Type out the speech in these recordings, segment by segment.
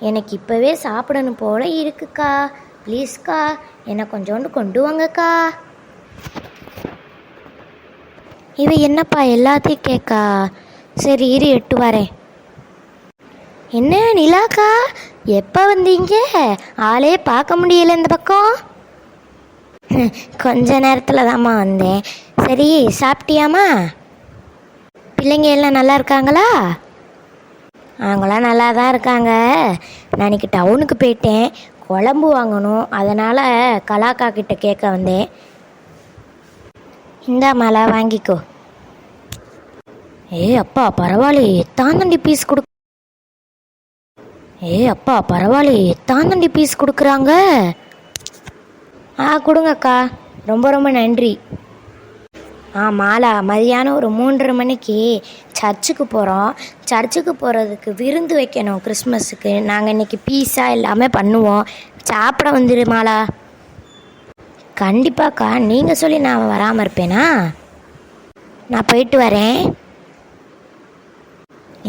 எனக்கு இப்போவே சாப்பிடணும் போல இருக்குக்கா. ப்ளீஸ்க்கா, என்னை கொஞ்சோண்டு கொண்டு வாங்கக்கா. இவ என்னப்பா எல்லாத்தையும் கேட்கா. சரி இரு, எட்டு வரேன். என்ன நிலாக்கா, எப்போ வந்தீங்க? ஆளே பார்க்க முடியல இந்த பக்கம். கொஞ்ச நேரத்தில் தாம்மா வந்தேன். சரி சாப்பிட்டியாம்மா? பிள்ளைங்க எல்லாம் நல்லா இருக்காங்களா? அவங்களாம் நல்லா தான் இருக்காங்க. நான் இன்றைக்கி டவுனுக்கு போயிட்டேன், குழம்பு வாங்கணும். அதனால் கலாக்கா கிட்ட கேட்க வந்தேன். இந்தா மாலா, வாங்கிக்கோ. அப்பா பரவாயில்லையே, எத்தாந்தண்டி பீஸ் எத்தாந்தண்டி பீஸ் கொடுக்குறாங்க. கொடுங்கக்கா, ரொம்ப ரொம்ப நன்றி. மாலா, மதியானம் ஒரு 3:30 மணிக்கு சர்ச்சுக்கு போகிறோம். சர்ச்சுக்கு போகிறதுக்கு விருந்து வைக்கணும் கிறிஸ்மஸுக்கு. நாங்கள் இன்றைக்கி பீஸா எல்லாமே பண்ணுவோம். சாப்பிட வந்துடு மாலா. கண்டிப்பாக்கா, நீங்கள் சொல்லி நான் வராமல் இருப்பேனா? நான் போயிட்டு வரேன்.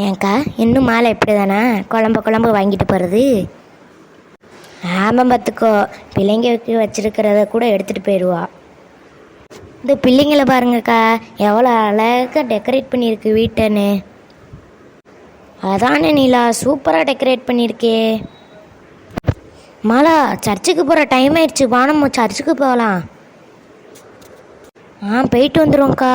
ஏன்க்கா, இன்னும் மாலை எப்படி தானே குழம்பு வாங்கிட்டு போகிறது? ஆமாம் பார்த்துக்கோ, பிள்ளைங்களுக்கு வச்சுருக்கிறத கூட எடுத்துகிட்டு போயிடுவா. இந்த பிள்ளைங்களை பாருங்கக்கா, எவ்வளோ அழகாக டெக்கரேட் பண்ணியிருக்கு வீட்டன்னு. அதானே நிலா, சூப்பராக டெக்கரேட் பண்ணியிருக்கே. மாலா, சர்ச்சுக்கு போகிற டைம் ஆயிடுச்சு, வானம்மா சர்ச்சுக்கு போகலாம். போயிட்டு வந்துடுவோங்க்கா.